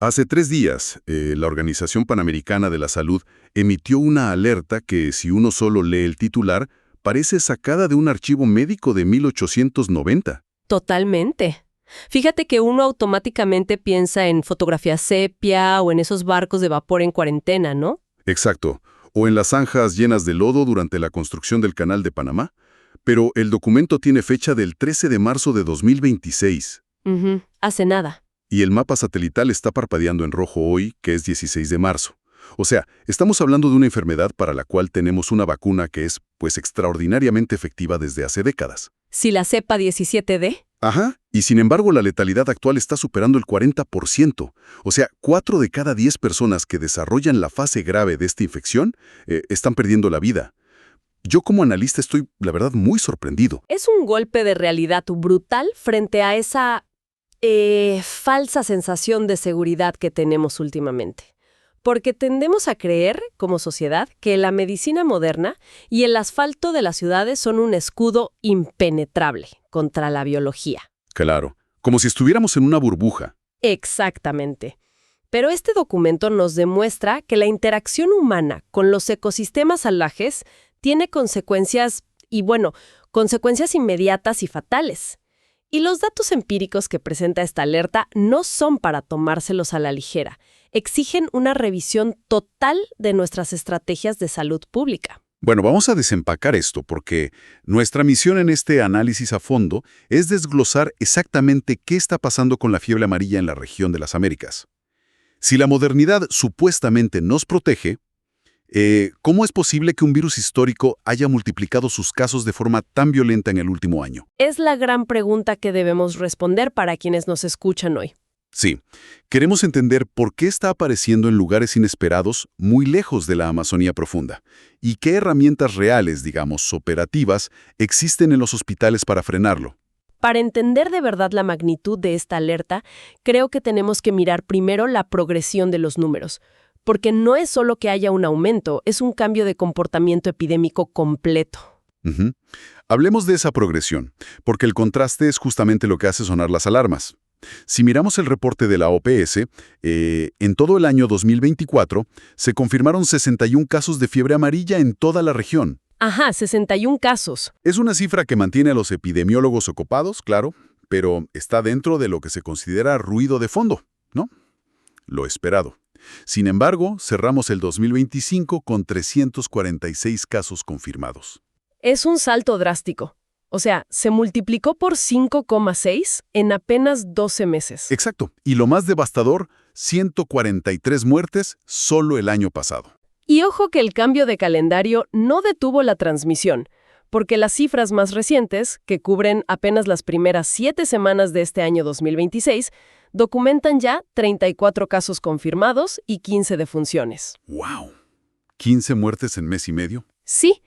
Hace 3 días, la Organización Panamericana de la Salud emitió una alerta que, si uno solo lee el titular, parece sacada de un archivo médico de 1890. Totalmente. Fíjate que uno automáticamente piensa en fotografía sepia o en esos barcos de vapor en cuarentena, ¿no? Exacto. O en las zanjas llenas de lodo durante la construcción del Canal de Panamá. Pero el documento tiene fecha del 13 de marzo de 2026. Hace nada. Y el mapa satelital está parpadeando en rojo hoy, que es 16 de marzo. O sea, estamos hablando de una enfermedad para la cual tenemos una vacuna que es, pues, extraordinariamente efectiva desde hace décadas. Si la cepa 17D. Ajá, y sin embargo la letalidad actual está superando el 40%. O sea, 4 de cada 10 personas que desarrollan la fase grave de esta infección están perdiendo la vida. Yo como analista estoy, la verdad, muy sorprendido. Es un golpe de realidad brutal frente a esa falsa sensación de seguridad que tenemos últimamente. Porque tendemos a creer, como sociedad, que la medicina moderna y el asfalto de las ciudades son un escudo impenetrable contra la biología. Claro, como si estuviéramos en una burbuja. Exactamente. Pero este documento nos demuestra que la interacción humana con los ecosistemas salvajes tiene consecuencias, consecuencias inmediatas y fatales. Y los datos empíricos que presenta esta alerta no son para tomárselos a la ligera. Exigen una revisión total de nuestras estrategias de salud pública. Bueno, vamos a desempacar esto porque nuestra misión en este análisis a fondo es desglosar exactamente qué está pasando con la fiebre amarilla en la región de las Américas. Si la modernidad supuestamente nos protege, ¿cómo es posible que un virus histórico haya multiplicado sus casos de forma tan violenta en el último año? Es la gran pregunta que debemos responder para quienes nos escuchan hoy. Sí, queremos entender por qué está apareciendo en lugares inesperados muy lejos de la Amazonía profunda y qué herramientas reales, digamos, operativas, existen en los hospitales para frenarlo. Para entender de verdad la magnitud de esta alerta, creo que tenemos que mirar primero la progresión de los números, porque no es solo que haya un aumento, es un cambio de comportamiento epidémico completo. Hablemos de esa progresión, porque el contraste es justamente lo que hace sonar las alarmas. Si miramos el reporte de la OPS, en todo el año 2024 se confirmaron 61 casos de fiebre amarilla en toda la región. Ajá, 61 casos. Es una cifra que mantiene a los epidemiólogos ocupados, claro, pero está dentro de lo que se considera ruido de fondo, ¿no? Lo esperado. Sin embargo, cerramos el 2025 con 346 casos confirmados. Es un salto drástico. O sea, se multiplicó por 5,6 en apenas 12 meses. Exacto. Y lo más devastador, 143 muertes solo el año pasado. Y ojo que el cambio de calendario no detuvo la transmisión, porque las cifras más recientes, que cubren apenas las primeras 7 semanas de este año 2026, documentan ya 34 casos confirmados y 15 defunciones. ¡Wow! ¿15 muertes en mes y medio? Sí.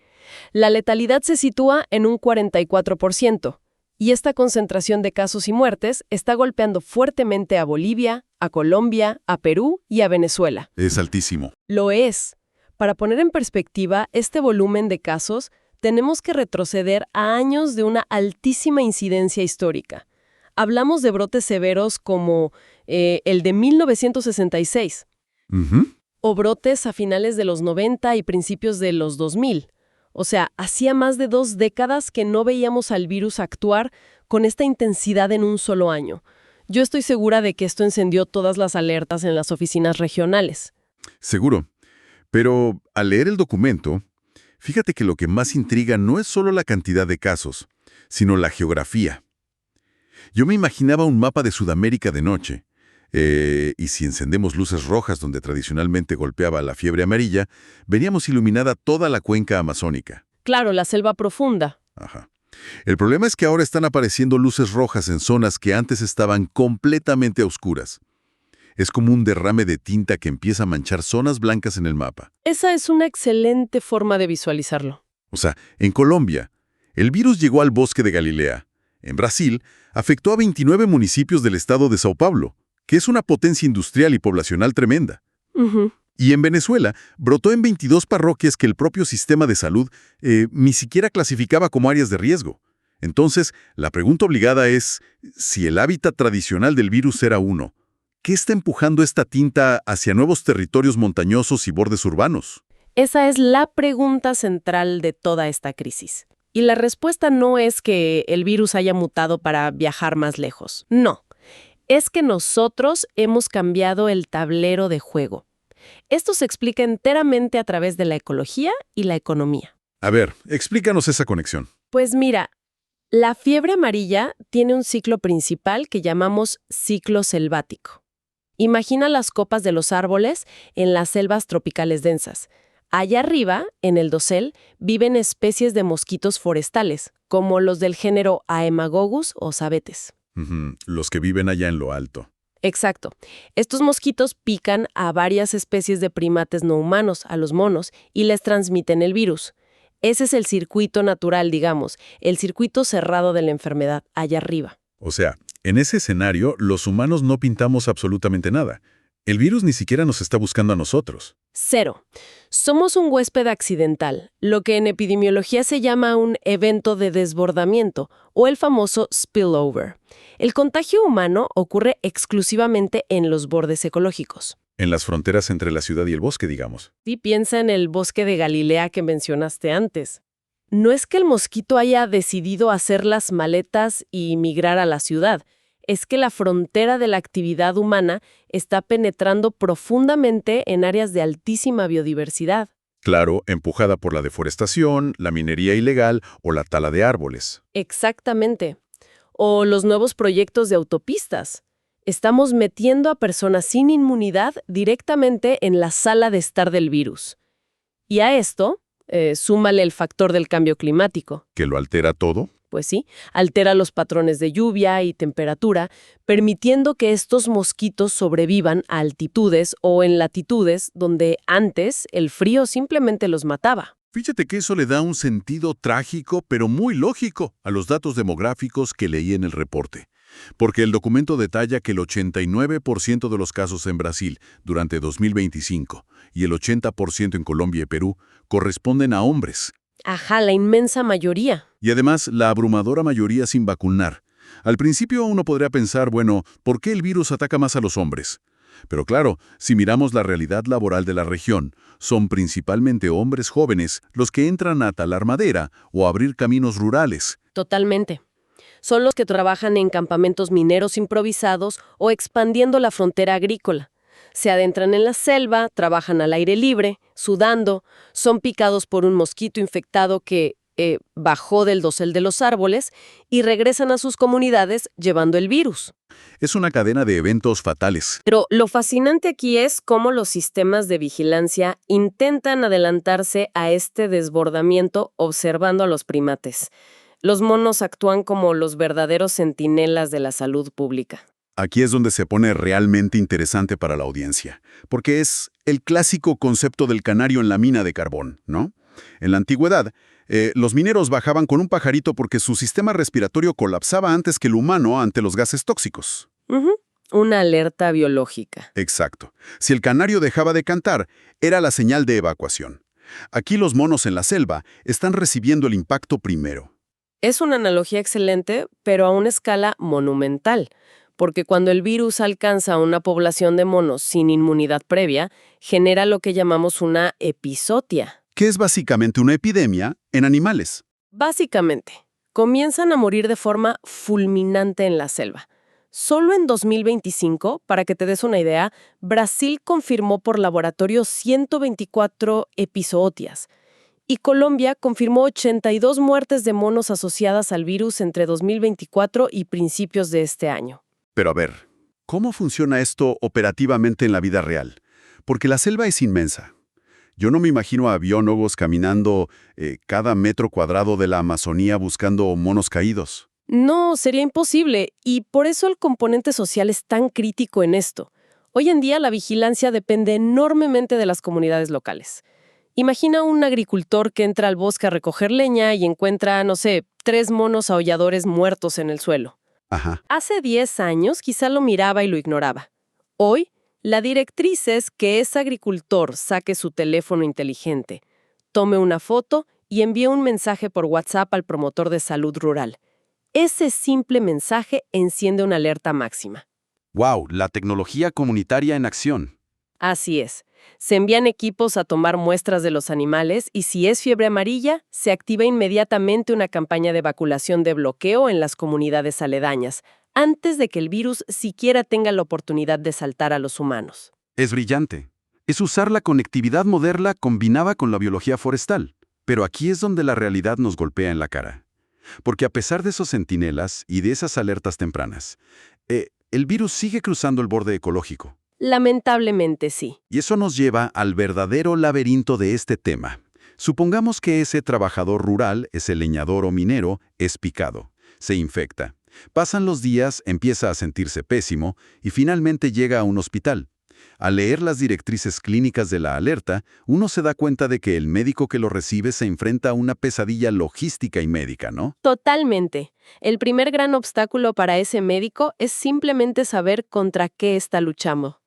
La letalidad se sitúa en un 44%, y esta concentración de casos y muertes está golpeando fuertemente a Bolivia, a Colombia, a Perú y a Venezuela. Es altísimo. Lo es. Para poner en perspectiva este volumen de casos, tenemos que retroceder a años de una altísima incidencia histórica. Hablamos de brotes severos como el de 1966, o brotes a finales de los 90 y principios de los 2000. O sea, hacía más de 2 décadas que no veíamos al virus actuar con esta intensidad en un solo año. Yo estoy segura de que esto encendió todas las alertas en las oficinas regionales. Seguro. Pero al leer el documento, fíjate que lo que más intriga no es solo la cantidad de casos, sino la geografía. Yo me imaginaba un mapa de Sudamérica de noche, y si encendemos luces rojas donde tradicionalmente golpeaba la fiebre amarilla, veríamos iluminada toda la cuenca amazónica. Claro, la selva profunda. Ajá. El problema es que ahora están apareciendo luces rojas en zonas que antes estaban completamente a oscuras. Es como un derrame de tinta que empieza a manchar zonas blancas en el mapa. Esa es una excelente forma de visualizarlo. O sea, en Colombia, el virus llegó al bosque de Galilea. En Brasil, afectó a 29 municipios del estado de Sao Paulo, que es una potencia industrial y poblacional tremenda. Y en Venezuela, brotó en 22 parroquias que el propio sistema de salud ni siquiera clasificaba como áreas de riesgo. Entonces, la pregunta obligada es, si el hábitat tradicional del virus era uno, ¿Qué está empujando esta tinta hacia nuevos territorios montañosos y bordes urbanos? Esa es la pregunta central de toda esta crisis. Y la respuesta no es que el virus haya mutado para viajar más lejos. No. Es que nosotros hemos cambiado el tablero de juego. Esto se explica enteramente a través de la ecología y la economía. A ver, explícanos esa conexión. Pues mira, la fiebre amarilla tiene un ciclo principal que llamamos ciclo selvático. Imagina las copas de los árboles en las selvas tropicales densas. Allá arriba, en el dosel, viven especies de mosquitos forestales, como los del género Haemagogus o sabetes. Los que viven allá en lo alto. Exacto. Estos mosquitos pican a varias especies de primates no humanos, a los monos, y les transmiten el virus. Ese es el circuito natural, digamos, el circuito cerrado de la enfermedad, allá arriba. O sea, en ese escenario, los humanos no pintamos absolutamente nada. El virus ni siquiera nos está buscando a nosotros. Cero. Somos un huésped accidental, lo que en epidemiología se llama un evento de desbordamiento o el famoso spillover. El contagio humano ocurre exclusivamente en los bordes ecológicos. En las fronteras entre la ciudad y el bosque, digamos. Sí, piensa en el bosque de Galilea que mencionaste antes. No es que el mosquito haya decidido hacer las maletas y migrar a la ciudad. Es que la frontera de la actividad humana está penetrando profundamente en áreas de altísima biodiversidad. Claro, empujada por la deforestación, la minería ilegal o la tala de árboles. Exactamente. O los nuevos proyectos de autopistas. Estamos metiendo a personas sin inmunidad directamente en la sala de estar del virus. Y a esto, súmale el factor del cambio climático. ¿Que lo altera todo? Pues sí, altera los patrones de lluvia y temperatura, permitiendo que estos mosquitos sobrevivan a altitudes o en latitudes donde antes el frío simplemente los mataba. Fíjate que eso le da un sentido trágico, pero muy lógico, a los datos demográficos que leí en el reporte. Porque el documento detalla que el 89% de los casos en Brasil durante 2025 y el 80% en Colombia y Perú corresponden a hombres. Ajá, la inmensa mayoría. Y además, la abrumadora mayoría sin vacunar. Al principio uno podría pensar, bueno, ¿por qué el virus ataca más a los hombres? Pero claro, si miramos la realidad laboral de la región, son principalmente hombres jóvenes los que entran a talar madera o a abrir caminos rurales. Totalmente. Son los que trabajan en campamentos mineros improvisados o expandiendo la frontera agrícola. Se adentran en la selva, trabajan al aire libre, sudando, son picados por un mosquito infectado que bajó del dosel de los árboles y regresan a sus comunidades llevando el virus. Es una cadena de eventos fatales. Pero lo fascinante aquí es cómo los sistemas de vigilancia intentan adelantarse a este desbordamiento observando a los primates. Los monos actúan como los verdaderos centinelas de la salud pública. Aquí es donde se pone realmente interesante para la audiencia, porque es el clásico concepto del canario en la mina de carbón, ¿no? En la antigüedad, los mineros bajaban con un pajarito porque su sistema respiratorio colapsaba antes que el humano ante los gases tóxicos. Una alerta biológica. Exacto. Si el canario dejaba de cantar, era la señal de evacuación. Aquí los monos en la selva están recibiendo el impacto primero. Es una analogía excelente, pero a una escala monumental, porque cuando el virus alcanza a una población de monos sin inmunidad previa, genera lo que llamamos una epizotia. Que es básicamente una epidemia en animales. Básicamente, comienzan a morir de forma fulminante en la selva. Solo en 2025, para que te des una idea, Brasil confirmó por laboratorio 124 epizootias. Y Colombia confirmó 82 muertes de monos asociadas al virus entre 2024 y principios de este año. Pero a ver, ¿cómo funciona esto operativamente en la vida real? Porque la selva es inmensa. Yo no me imagino a biólogos caminando cada metro cuadrado de la Amazonía buscando monos caídos. No, sería imposible, y por eso el componente social es tan crítico en esto. Hoy en día la vigilancia depende enormemente de las comunidades locales. Imagina un agricultor que entra al bosque a recoger leña y encuentra, no sé, 3 monos aulladores muertos en el suelo. Ajá. Hace 10 años quizá lo miraba y lo ignoraba. Hoy, la directriz es que ese agricultor saque su teléfono inteligente, tome una foto y envíe un mensaje por WhatsApp al promotor de salud rural. Ese simple mensaje enciende una alerta máxima. ¡Wow! La tecnología comunitaria en acción. Así es. Se envían equipos a tomar muestras de los animales y si es fiebre amarilla, se activa inmediatamente una campaña de vacunación de bloqueo en las comunidades aledañas, antes de que el virus siquiera tenga la oportunidad de saltar a los humanos. Es brillante. Es usar la conectividad moderna combinada con la biología forestal. Pero aquí es donde la realidad nos golpea en la cara. Porque a pesar de esos centinelas y de esas alertas tempranas, el virus sigue cruzando el borde ecológico. Lamentablemente sí. Y eso nos lleva al verdadero laberinto de este tema. Supongamos que ese trabajador rural, ese leñador o minero, es picado, se infecta. Pasan los días, empieza a sentirse pésimo y finalmente llega a un hospital. Al leer las directrices clínicas de la alerta, uno se da cuenta de que el médico que lo recibe se enfrenta a una pesadilla logística y médica, ¿no? Totalmente. El primer gran obstáculo para ese médico es simplemente saber contra qué está luchando.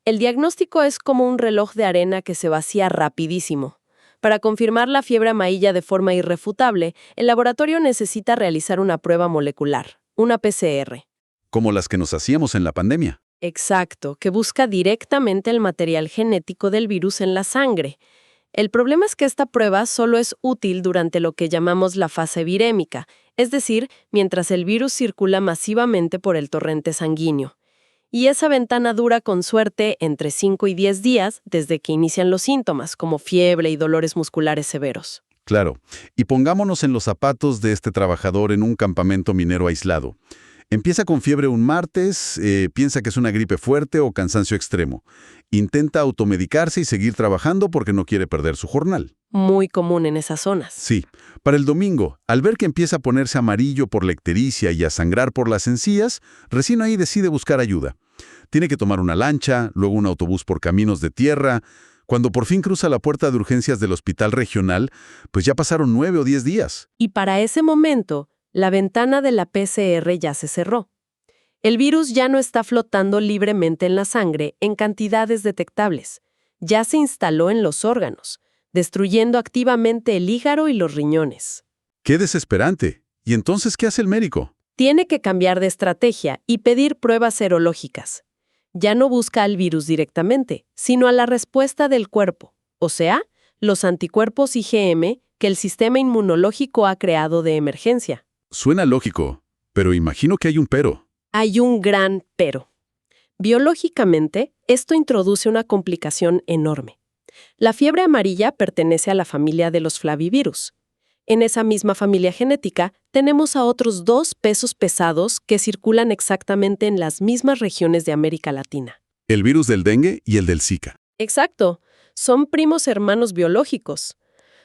El diagnóstico es como un reloj de arena que se vacía rapidísimo. Para confirmar la fiebre amarilla de forma irrefutable, el laboratorio necesita realizar una prueba molecular, una PCR. Como las que nos hacíamos en la pandemia. Exacto, que busca directamente el material genético del virus en la sangre. El problema es que esta prueba solo es útil durante lo que llamamos la fase virémica, es decir, mientras el virus circula masivamente por el torrente sanguíneo. Y esa ventana dura con suerte entre 5 y 10 días desde que inician los síntomas, como fiebre y dolores musculares severos. Claro. Y pongámonos en los zapatos de este trabajador en un campamento minero aislado. Empieza con fiebre un martes, piensa que es una gripe fuerte o cansancio extremo. Intenta automedicarse y seguir trabajando porque no quiere perder su jornal. Muy común en esas zonas. Sí. Para el domingo, al ver que empieza a ponerse amarillo por la ictericia y a sangrar por las encías, recién ahí decide buscar ayuda. Tiene que tomar una lancha, luego un autobús por caminos de tierra. Cuando por fin cruza la puerta de urgencias del hospital regional, pues ya pasaron 9 o 10 días. Y para ese momento, la ventana de la PCR ya se cerró. El virus ya no está flotando libremente en la sangre en cantidades detectables. Ya se instaló en los órganos, destruyendo activamente el hígado y los riñones. ¡Qué desesperante! ¿Y entonces qué hace el médico? Tiene que cambiar de estrategia y pedir pruebas serológicas. Ya no busca al virus directamente, sino a la respuesta del cuerpo, o sea, los anticuerpos IgM que el sistema inmunológico ha creado de emergencia. Suena lógico, pero imagino que hay un pero. Hay un gran pero. Biológicamente, esto introduce una complicación enorme. La fiebre amarilla pertenece a la familia de los flavivirus. En esa misma familia genética, tenemos a otros 2 pesos pesados que circulan exactamente en las mismas regiones de América Latina. El virus del dengue y el del Zika. Exacto. Son primos hermanos biológicos.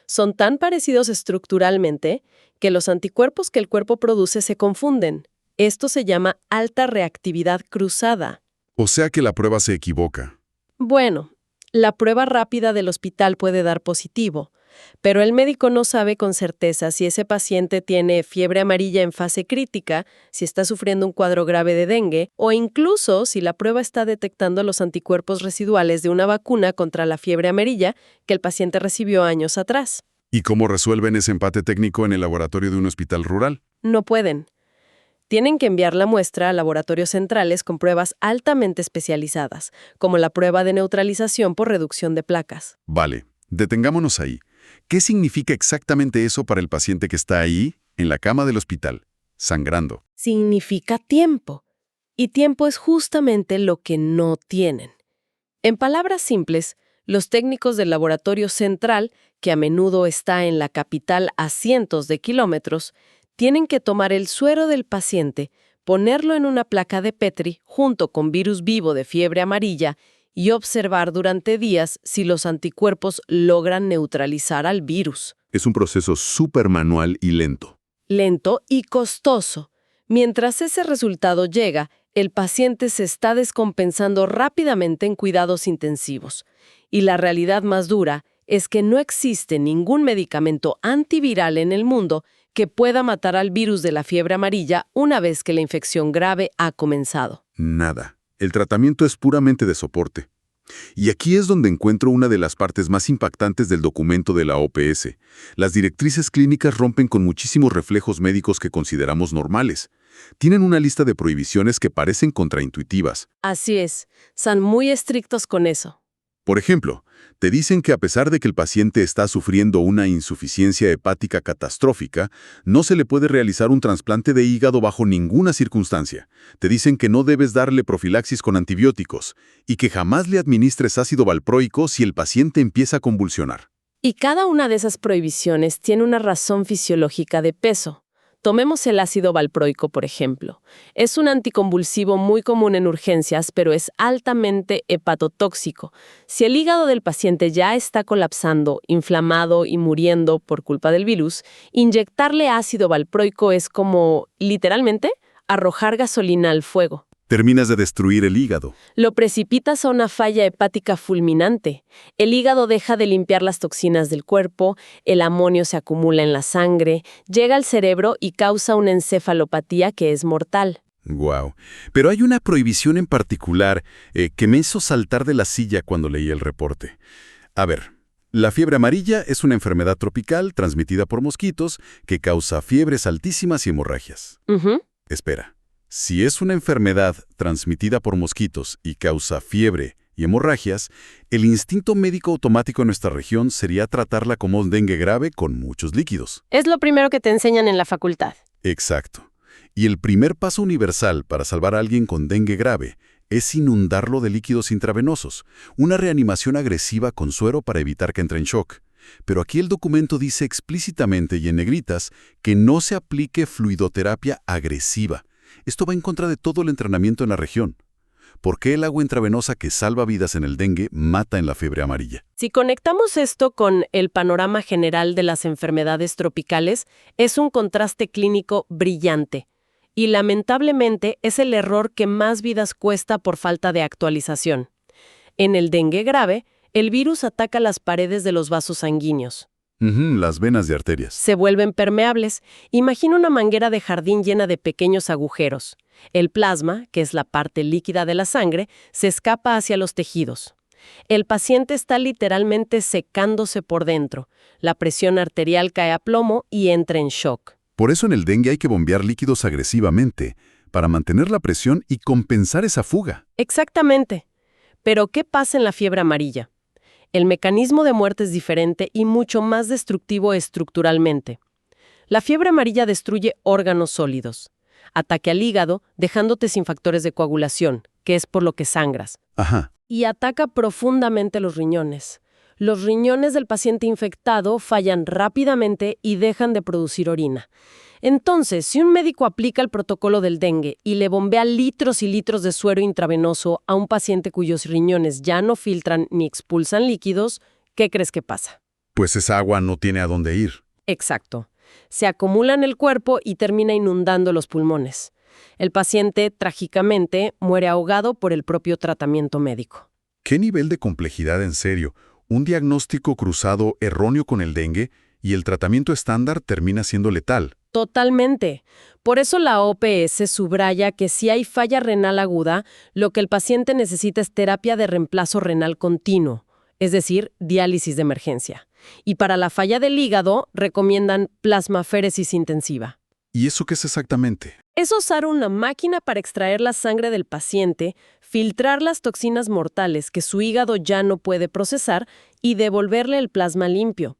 Son tan parecidos estructuralmente que los anticuerpos que el cuerpo produce se confunden. Esto se llama alta reactividad cruzada. O sea que la prueba se equivoca. Bueno, la prueba rápida del hospital puede dar positivo, pero el médico no sabe con certeza si ese paciente tiene fiebre amarilla en fase crítica, si está sufriendo un cuadro grave de dengue, o incluso si la prueba está detectando los anticuerpos residuales de una vacuna contra la fiebre amarilla que el paciente recibió años atrás. ¿Y cómo resuelven ese empate técnico en el laboratorio de un hospital rural? No pueden. Tienen que enviar la muestra a laboratorios centrales con pruebas altamente especializadas, como la prueba de neutralización por reducción de placas. Vale, detengámonos ahí. ¿Qué significa exactamente eso para el paciente que está ahí, en la cama del hospital, sangrando? Significa tiempo. Y tiempo es justamente lo que no tienen. En palabras simples, los técnicos del laboratorio central, que a menudo está en la capital a cientos de kilómetros, tienen que tomar el suero del paciente, ponerlo en una placa de Petri junto con virus vivo de fiebre amarilla y observar durante días si los anticuerpos logran neutralizar al virus. Es un proceso súper manual y lento. Lento y costoso. Mientras ese resultado llega, el paciente se está descompensando rápidamente en cuidados intensivos. Y la realidad más dura es que no existe ningún medicamento antiviral en el mundo que pueda matar al virus de la fiebre amarilla una vez que la infección grave ha comenzado. Nada. El tratamiento es puramente de soporte. Y aquí es donde encuentro una de las partes más impactantes del documento de la OPS. Las directrices clínicas rompen con muchísimos reflejos médicos que consideramos normales. Tienen una lista de prohibiciones que parecen contraintuitivas. Así es, son muy estrictos con eso. Por ejemplo, te dicen que a pesar de que el paciente está sufriendo una insuficiencia hepática catastrófica, no se le puede realizar un trasplante de hígado bajo ninguna circunstancia. Te dicen que no debes darle profilaxis con antibióticos y que jamás le administres ácido valproico si el paciente empieza a convulsionar. Y cada una de esas prohibiciones tiene una razón fisiológica de peso. Tomemos el ácido valproico, por ejemplo. Es un anticonvulsivo muy común en urgencias, pero es altamente hepatotóxico. Si el hígado del paciente ya está colapsando, inflamado y muriendo por culpa del virus, inyectarle ácido valproico es como, literalmente, arrojar gasolina al fuego. Terminas de destruir el hígado. Lo precipitas a una falla hepática fulminante. El hígado deja de limpiar las toxinas del cuerpo, el amonio se acumula en la sangre, llega al cerebro y causa una encefalopatía que es mortal. Wow. Pero hay una prohibición en particular que me hizo saltar de la silla cuando leí el reporte. A ver, la fiebre amarilla es una enfermedad tropical transmitida por mosquitos que causa fiebres altísimas y hemorragias. Espera. Si es una enfermedad transmitida por mosquitos y causa fiebre y hemorragias, el instinto médico automático en nuestra región sería tratarla como un dengue grave con muchos líquidos. Es lo primero que te enseñan en la facultad. Exacto. Y el primer paso universal para salvar a alguien con dengue grave es inundarlo de líquidos intravenosos, una reanimación agresiva con suero para evitar que entre en shock. Pero aquí el documento dice explícitamente y en negritas que no se aplique fluidoterapia agresiva. Esto va en contra de todo el entrenamiento en la región. ¿Por qué el agua intravenosa que salva vidas en el dengue mata en la fiebre amarilla? Si conectamos esto con el panorama general de las enfermedades tropicales, es un contraste clínico brillante. Y lamentablemente es el error que más vidas cuesta por falta de actualización. En el dengue grave, el virus ataca las paredes de los vasos sanguíneos. Las venas de arterias. Se vuelven permeables. Imagina una manguera de jardín llena de pequeños agujeros. El plasma, que es la parte líquida de la sangre, se escapa hacia los tejidos. El paciente está literalmente secándose por dentro. La presión arterial cae a plomo y entra en shock. Por eso en el dengue hay que bombear líquidos agresivamente, para mantener la presión y compensar esa fuga. Exactamente. Pero, ¿qué pasa en la fiebre amarilla? El mecanismo de muerte es diferente y mucho más destructivo estructuralmente. La fiebre amarilla destruye órganos sólidos. Ataque al hígado, dejándote sin factores de coagulación, que es por lo que sangras. Y ataca profundamente los riñones. Los riñones del paciente infectado fallan rápidamente y dejan de producir orina. Entonces, si un médico aplica el protocolo del dengue y le bombea litros y litros de suero intravenoso a un paciente cuyos riñones ya no filtran ni expulsan líquidos, ¿qué crees que pasa? Pues esa agua no tiene a dónde ir. Exacto. Se acumula en el cuerpo y termina inundando los pulmones. El paciente, trágicamente, muere ahogado por el propio tratamiento médico. ¿Qué nivel de complejidad en serio? Un diagnóstico cruzado erróneo con el dengue y el tratamiento estándar termina siendo letal. Totalmente. Por eso la OPS subraya que si hay falla renal aguda, lo que el paciente necesita es terapia de reemplazo renal continuo, es decir, diálisis de emergencia. Y para la falla del hígado, recomiendan plasmaféresis intensiva. ¿Y eso qué es exactamente? Es usar una máquina para extraer la sangre del paciente, filtrar las toxinas mortales que su hígado ya no puede procesar y devolverle el plasma limpio.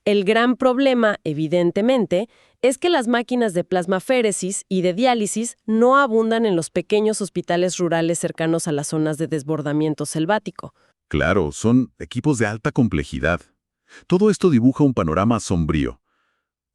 El gran problema, evidentemente, es que las máquinas de plasmaféresis y de diálisis no abundan en los pequeños hospitales rurales cercanos a las zonas de desbordamiento selvático. Claro, son equipos de alta complejidad. Todo esto dibuja un panorama sombrío.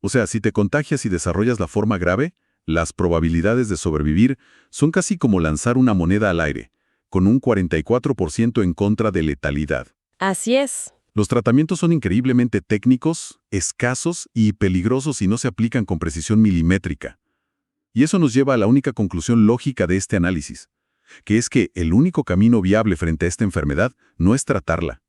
O sea, si te contagias y desarrollas la forma grave, las probabilidades de sobrevivir son casi como lanzar una moneda al aire, con un 44% en contra de letalidad. Así es. Los tratamientos son increíblemente técnicos, escasos y peligrosos si no se aplican con precisión milimétrica. Y eso nos lleva a la única conclusión lógica de este análisis, que es que el único camino viable frente a esta enfermedad no es tratarla,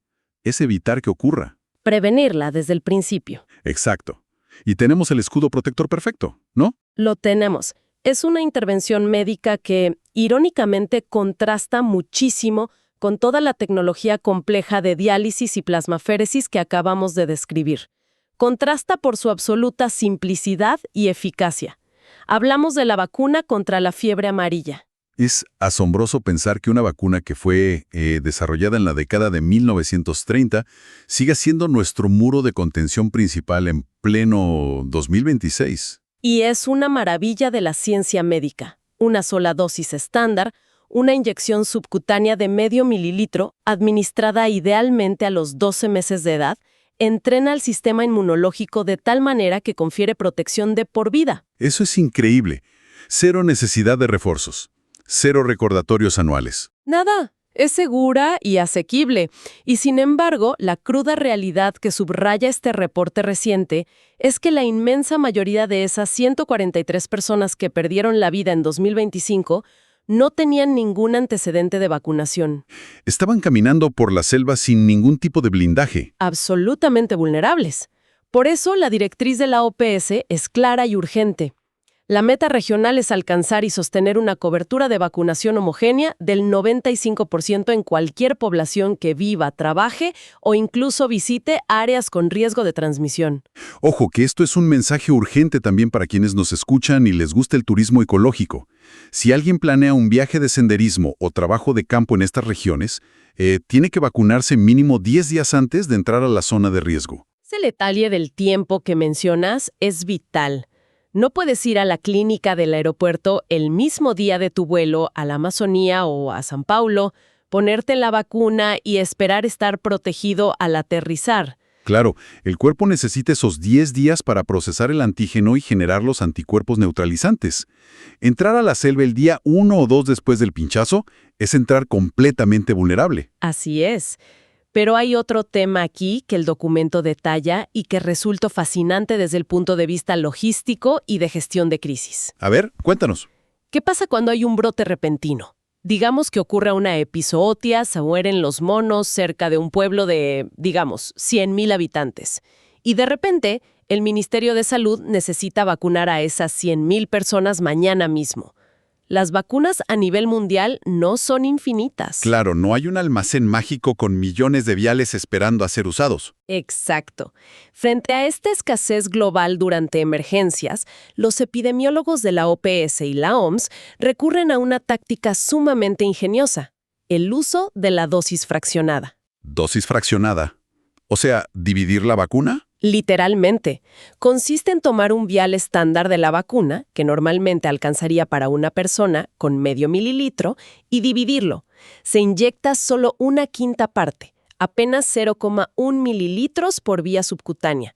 es evitar que ocurra. Prevenirla desde el principio. Exacto. Y tenemos el escudo protector perfecto, ¿no? Lo tenemos. Es una intervención médica que, irónicamente, contrasta muchísimo con toda la tecnología compleja de diálisis y plasmaféresis que acabamos de describir. Contrasta por su absoluta simplicidad y eficacia. Hablamos de la vacuna contra la fiebre amarilla. Es asombroso pensar que una vacuna que fue desarrollada en la década de 1930 siga siendo nuestro muro de contención principal en pleno 2026. Y es una maravilla de la ciencia médica. Una sola dosis estándar, una inyección subcutánea de medio mililitro, administrada idealmente a los 12 meses de edad, entrena al sistema inmunológico de tal manera que confiere protección de por vida. Eso es increíble. Cero necesidad de refuerzos. Cero recordatorios anuales. Nada, es segura y asequible. Y sin embargo, la cruda realidad que subraya este reporte reciente es que la inmensa mayoría de esas 143 personas que perdieron la vida en 2025 no tenían ningún antecedente de vacunación. Estaban caminando por la selva sin ningún tipo de blindaje. Absolutamente vulnerables. Por eso, la directriz de la OPS es clara y urgente. La meta regional es alcanzar y sostener una cobertura de vacunación homogénea del 95% en cualquier población que viva, trabaje o incluso visite áreas con riesgo de transmisión. Ojo, que esto es un mensaje urgente también para quienes nos escuchan y les gusta el turismo ecológico. Si alguien planea un viaje de senderismo o trabajo de campo en estas regiones, tiene que vacunarse mínimo 10 días antes de entrar a la zona de riesgo. Ese detalle del tiempo que mencionas es vital. No puedes ir a la clínica del aeropuerto el mismo día de tu vuelo a la Amazonía o a San Paulo, ponerte la vacuna y esperar estar protegido al aterrizar. Claro, el cuerpo necesita esos 10 días para procesar el antígeno y generar los anticuerpos neutralizantes. Entrar a la selva el día 1 o 2 después del pinchazo es entrar completamente vulnerable. Así es. Pero hay otro tema aquí que el documento detalla y que resulta fascinante desde el punto de vista logístico y de gestión de crisis. A ver, cuéntanos. ¿Qué pasa cuando hay un brote repentino? Digamos que ocurre una epizootia, se mueren los monos cerca de un pueblo de, digamos, 100,000 habitantes. Y de repente, el Ministerio de Salud necesita vacunar a esas 100,000 personas mañana mismo. Las vacunas a nivel mundial no son infinitas. Claro, no hay un almacén mágico con millones de viales esperando a ser usados. Exacto. Frente a esta escasez global durante emergencias, los epidemiólogos de la OPS y la OMS recurren a una táctica sumamente ingeniosa: el uso de la dosis fraccionada. ¿Dosis fraccionada? O sea, ¿dividir la vacuna? Literalmente, consiste en tomar un vial estándar de la vacuna, que normalmente alcanzaría para una persona con medio mililitro, y dividirlo. Se inyecta solo una quinta parte, apenas 0,1 mililitros por vía subcutánea.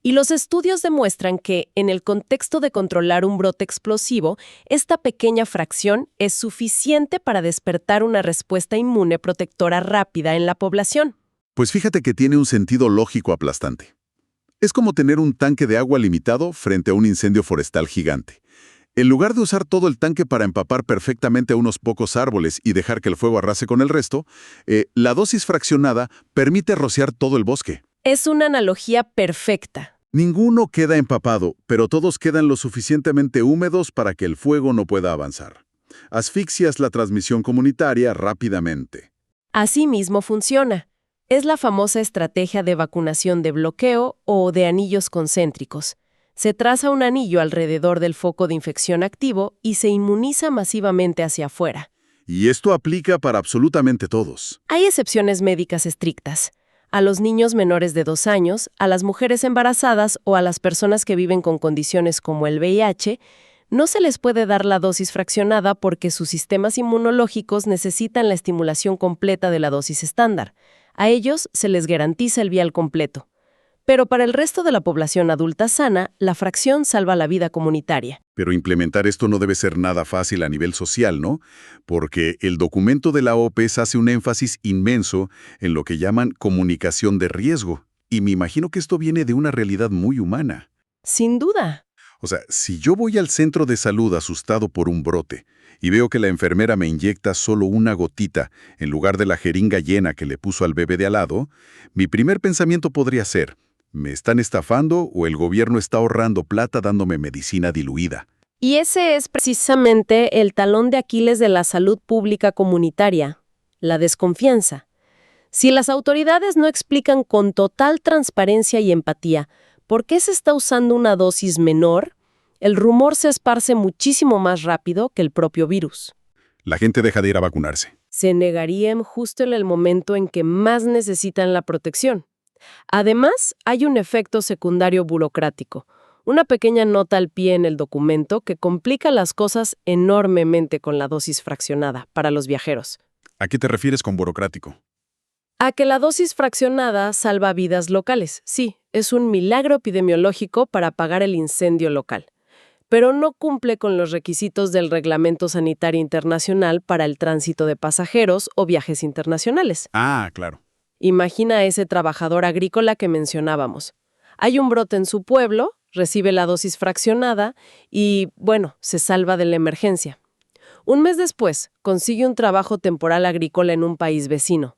Y los estudios demuestran que, en el contexto de controlar un brote explosivo, esta pequeña fracción es suficiente para despertar una respuesta inmune protectora rápida en la población. Pues fíjate que tiene un sentido lógico aplastante. Es como tener un tanque de agua limitado frente a un incendio forestal gigante. En lugar de usar todo el tanque para empapar perfectamente a unos pocos árboles y dejar que el fuego arrase con el resto, la dosis fraccionada permite rociar todo el bosque. Es una analogía perfecta. Ninguno queda empapado, pero todos quedan lo suficientemente húmedos para que el fuego no pueda avanzar. Asfixias la transmisión comunitaria rápidamente. Así mismo funciona. Es la famosa estrategia de vacunación de bloqueo o de anillos concéntricos. Se traza un anillo alrededor del foco de infección activo y se inmuniza masivamente hacia afuera. Y esto aplica para absolutamente todos. Hay excepciones médicas estrictas. A los niños menores de 2 años, a las mujeres embarazadas o a las personas que viven con condiciones como el VIH, no se les puede dar la dosis fraccionada porque sus sistemas inmunológicos necesitan la estimulación completa de la dosis estándar. A ellos se les garantiza el vial completo. Pero para el resto de la población adulta sana, la fracción salva la vida comunitaria. Pero implementar esto no debe ser nada fácil a nivel social, ¿no? Porque el documento de la OPS hace un énfasis inmenso en lo que llaman comunicación de riesgo. Y me imagino que esto viene de una realidad muy humana. Sin duda. O sea, si yo voy al centro de salud asustado por un brote y veo que la enfermera me inyecta solo una gotita en lugar de la jeringa llena que le puso al bebé de al lado, mi primer pensamiento podría ser: ¿me están estafando o el gobierno está ahorrando plata dándome medicina diluida? Y ese es precisamente el talón de Aquiles de la salud pública comunitaria: la desconfianza. Si las autoridades no explican con total transparencia y empatía por qué se está usando una dosis menor, El rumor se esparce muchísimo más rápido que el propio virus. La gente deja de ir a vacunarse. Se negarían justo en el momento en que más necesitan la protección. Además, hay un efecto secundario burocrático, una pequeña nota al pie en el documento que complica las cosas enormemente con la dosis fraccionada para los viajeros. ¿A qué te refieres con burocrático? A que la dosis fraccionada salva vidas locales. Sí, es un milagro epidemiológico para apagar el incendio local, pero no cumple con los requisitos del Reglamento Sanitario Internacional para el tránsito de pasajeros o viajes internacionales. Ah, claro. Imagina a ese trabajador agrícola que mencionábamos. Hay un brote en su pueblo, recibe la dosis fraccionada y, bueno, se salva de la emergencia. Un mes después, consigue un trabajo temporal agrícola en un país vecino.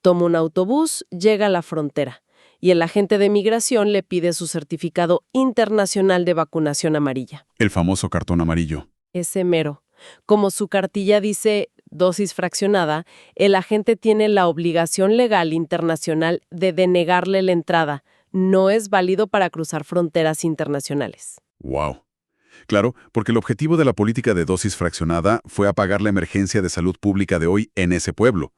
Toma un autobús, llega a la frontera y el agente de migración le pide su certificado internacional de vacunación amarilla. El famoso cartón amarillo. Ese mero. Como su cartilla dice dosis fraccionada, el agente tiene la obligación legal internacional de denegarle la entrada. No es válido para cruzar fronteras internacionales. Wow. Claro, porque el objetivo de la política de dosis fraccionada fue apagar la emergencia de salud pública de hoy en ese pueblo,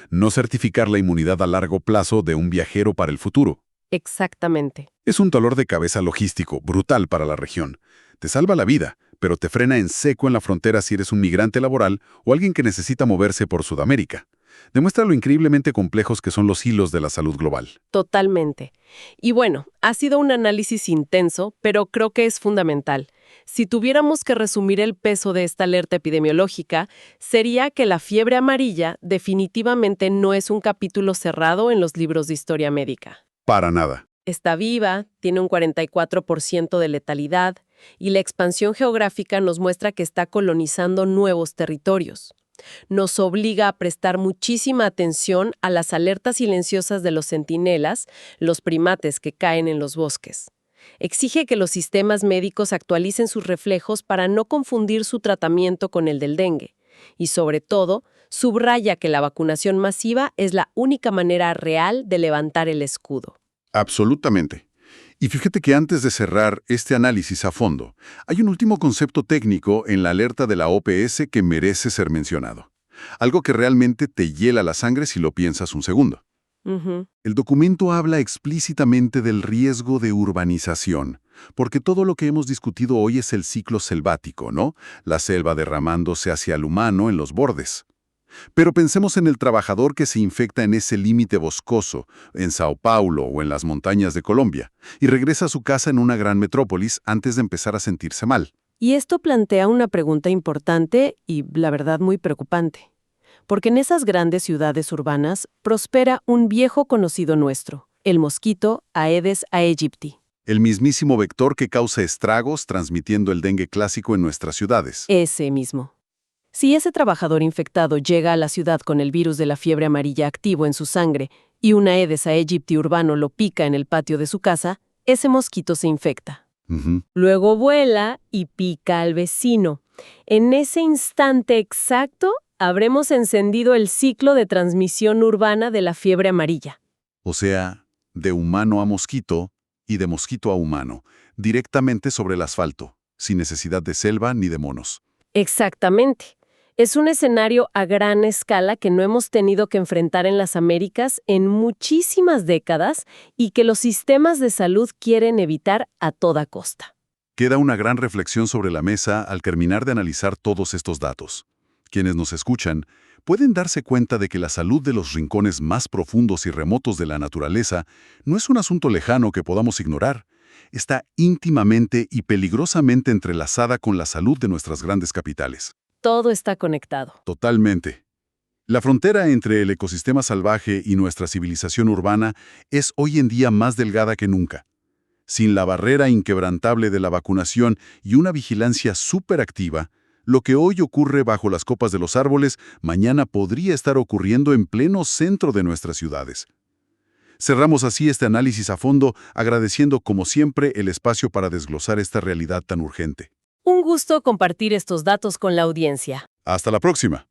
no certificar la inmunidad a largo plazo de un viajero para el futuro. Exactamente. Es un dolor de cabeza logístico brutal para la región. Te salva la vida, pero te frena en seco en la frontera si eres un migrante laboral o alguien que necesita moverse por Sudamérica. Demuestra lo increíblemente complejos que son los hilos de la salud global. Totalmente. Y bueno, ha sido un análisis intenso, pero creo que es fundamental. Si tuviéramos que resumir el peso de esta alerta epidemiológica, sería que la fiebre amarilla definitivamente no es un capítulo cerrado en los libros de historia médica. Para nada. Está viva, tiene un 44% de letalidad, y la expansión geográfica nos muestra que está colonizando nuevos territorios. Nos obliga a prestar muchísima atención a las alertas silenciosas de los centinelas, los primates que caen en los bosques. Exige que los sistemas médicos actualicen sus reflejos para no confundir su tratamiento con el del dengue. Y sobre todo, subraya que la vacunación masiva es la única manera real de levantar el escudo. Absolutamente. Y fíjate que antes de cerrar este análisis a fondo, hay un último concepto técnico en la alerta de la OPS que merece ser mencionado. Algo que realmente te hiela la sangre si lo piensas un segundo. El documento habla explícitamente del riesgo de urbanización, porque todo lo que hemos discutido hoy es el ciclo selvático, ¿no? La selva derramándose hacia el humano en los bordes. Pero pensemos en el trabajador que se infecta en ese límite boscoso, en Sao Paulo o en las montañas de Colombia, y regresa a su casa en una gran metrópolis antes de empezar a sentirse mal. Y esto plantea una pregunta importante y, la verdad, muy preocupante. Porque en esas grandes ciudades urbanas prospera un viejo conocido nuestro, el mosquito Aedes aegypti. El mismísimo vector que causa estragos transmitiendo el dengue clásico en nuestras ciudades. Ese mismo. Si ese trabajador infectado llega a la ciudad con el virus de la fiebre amarilla activo en su sangre y un Aedes aegypti urbano lo pica en el patio de su casa, ese mosquito se infecta. Luego vuela y pica al vecino. En ese instante exacto, habremos encendido el ciclo de transmisión urbana de la fiebre amarilla. O sea, de humano a mosquito y de mosquito a humano, directamente sobre el asfalto, sin necesidad de selva ni de monos. Exactamente. Es un escenario a gran escala que no hemos tenido que enfrentar en las Américas en muchísimas décadas y que los sistemas de salud quieren evitar a toda costa. Queda una gran reflexión sobre la mesa al terminar de analizar todos estos datos. Quienes nos escuchan pueden darse cuenta de que la salud de los rincones más profundos y remotos de la naturaleza no es un asunto lejano que podamos ignorar. Está íntimamente y peligrosamente entrelazada con la salud de nuestras grandes capitales. Todo está conectado. Totalmente. La frontera entre el ecosistema salvaje y nuestra civilización urbana es hoy en día más delgada que nunca. Sin la barrera inquebrantable de la vacunación y una vigilancia superactiva, lo que hoy ocurre bajo las copas de los árboles, mañana podría estar ocurriendo en pleno centro de nuestras ciudades. Cerramos así este análisis a fondo, agradeciendo como siempre el espacio para desglosar esta realidad tan urgente. Un gusto compartir estos datos con la audiencia. Hasta la próxima.